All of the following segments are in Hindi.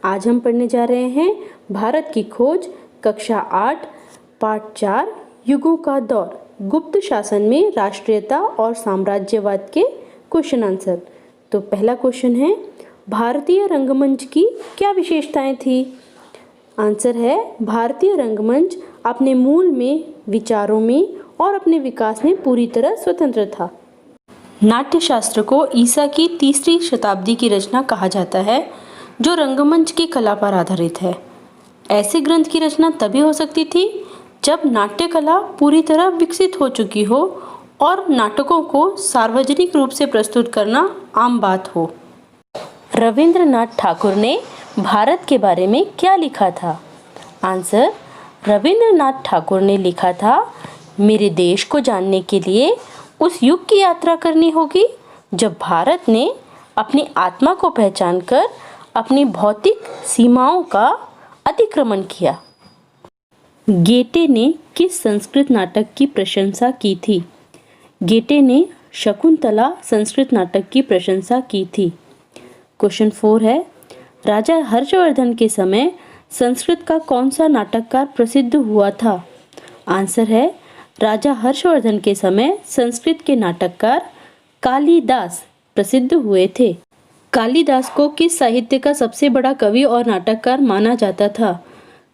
आज हम पढ़ने जा रहे हैं भारत की खोज कक्षा 8 पाठ 4 युगों का दौर गुप्त शासन में राष्ट्रीयता और साम्राज्यवाद के क्वेश्चन आंसर। तो पहला क्वेश्चन है, भारतीय रंगमंच की क्या विशेषताएं थी? आंसर है, भारतीय रंगमंच अपने मूल में, विचारों में और अपने विकास में पूरी तरह स्वतंत्र था। नाट्यशास्त्र को ईसा की 3री शताब्दी की रचना कहा जाता है, जो रंगमंच की कला पर आधारित है। ऐसे ग्रंथ की रचना तभी हो सकती थी जब नाट्य कला पूरी तरह विकसित हो चुकी हो और नाटकों को सार्वजनिक रूप से प्रस्तुत करना आम बात हो। रविंद्रनाथ ठाकुर ने भारत के बारे में क्या लिखा था? आंसर, रविंद्रनाथ ठाकुर ने लिखा था, मेरे देश को जानने के लिए उस युग की यात्रा करनी होगी जब भारत ने अपनी आत्मा को पहचानकर अपनी भौतिक सीमाओं का अतिक्रमण किया। गेटे ने किस संस्कृत नाटक की प्रशंसा की थी? गेटे ने शकुंतला संस्कृत नाटक की प्रशंसा की थी। क्वेश्चन 4 है, राजा हर्षवर्धन के समय संस्कृत का कौन सा नाटककार प्रसिद्ध हुआ था? आंसर है, राजा हर्षवर्धन के समय संस्कृत के नाटककार कालिदास प्रसिद्ध हुए थे। कालिदास को किस साहित्य का सबसे बड़ा कवि और नाटककार माना जाता था?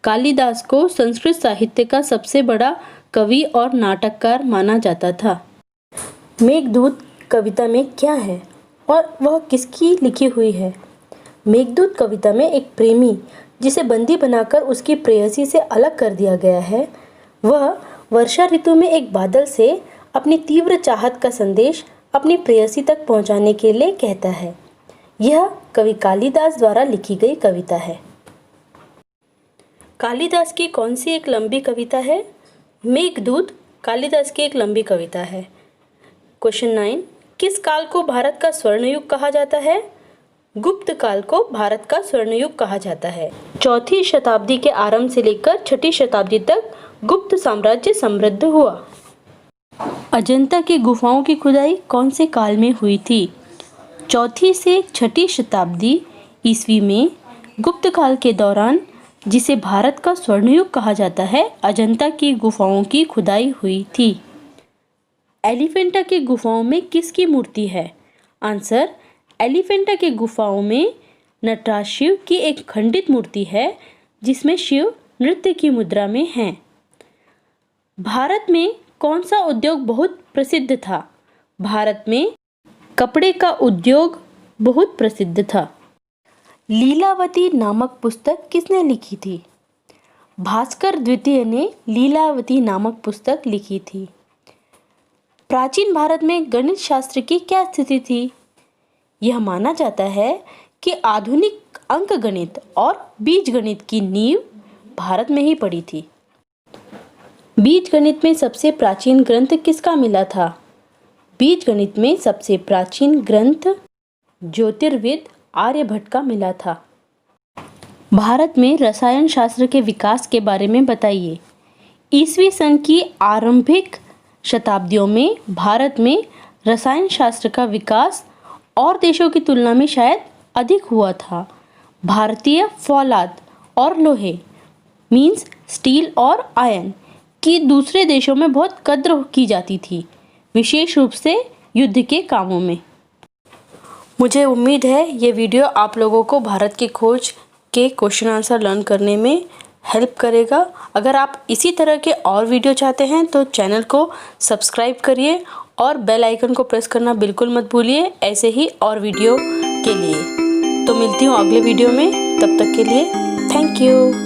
कालिदास को संस्कृत साहित्य का सबसे बड़ा कवि और नाटककार माना जाता था। मेघदूत कविता में क्या है और वह किसकी लिखी हुई है? मेघदूत कविता में एक प्रेमी जिसे बंदी बनाकर उसकी प्रेयसी से अलग कर दिया गया है, वह वर्षा ऋतु में एक बादल से अपनी तीव्र चाहत का संदेश अपनी प्रेयसी तक पहुंचाने के लिए कहता है। यह कवि कालिदास द्वारा लिखी गई कविता है। कालिदास की कौन सी एक लंबी कविता है? मेघदूत कालिदास की एक लंबी कविता है। क्वेश्चन 9, किस काल को भारत का स्वर्ण युग कहा जाता है? गुप्त काल को भारत का स्वर्ण युग कहा जाता है। 4वीं शताब्दी के आरंभ से लेकर 6वीं शताब्दी तक गुप्त साम्राज्य समृद्ध हुआ। अजंता की गुफाओं की खुदाई कौन से काल में हुई थी? 4वीं से 6वीं शताब्दी ईस्वी में गुप्त काल के दौरान, जिसे भारत का स्वर्ण युग कहा जाता है, अजंता की गुफाओं की खुदाई हुई थी। एलिफेंटा की गुफाओं में किसकी मूर्ति है? आंसर, एलिफेंटा की गुफाओं में नटराज शिव की एक खंडित मूर्ति है, जिसमें शिव नृत्य की मुद्रा में हैं। भारत में कौन सा उद्योग बहुत प्रसिद्ध था? भारत में कपड़े का उद्योग बहुत प्रसिद्ध था। लीलावती नामक पुस्तक किसने लिखी थी? भास्कर द्वितीय ने लीलावती नामक पुस्तक लिखी थी। प्राचीन भारत में गणित शास्त्र की क्या स्थिति थी? यह माना जाता है कि आधुनिक अंकगणित और बीजगणित की नींव भारत में ही पड़ी थी। बीजगणित में सबसे प्राचीन ग्रंथ किसका मिला था? बीजगणित में सबसे प्राचीन ग्रंथ ज्योतिर्विद आर्यभट्ट का मिला था। भारत में रसायन शास्त्र के विकास के बारे में बताइए। ईसवी सन की आरंभिक शताब्दियों में भारत में रसायन शास्त्र का विकास और देशों की तुलना में शायद अधिक हुआ था। भारतीय फौलाद और लोहे मीन्स स्टील और आयरन की दूसरे देशों में बहुत कद्र की जाती थी, विशेष रूप से युद्ध के कामों में। मुझे उम्मीद है ये वीडियो आप लोगों को भारत की खोज के क्वेश्चन आंसर लर्न करने में हेल्प करेगा। अगर आप इसी तरह के और वीडियो चाहते हैं तो चैनल को सब्सक्राइब करिए और बेल आइकन को प्रेस करना बिल्कुल मत भूलिए, ऐसे ही और वीडियो के लिए। तो मिलती हूँ अगले वीडियो में, तब तक के लिए थैंक यू।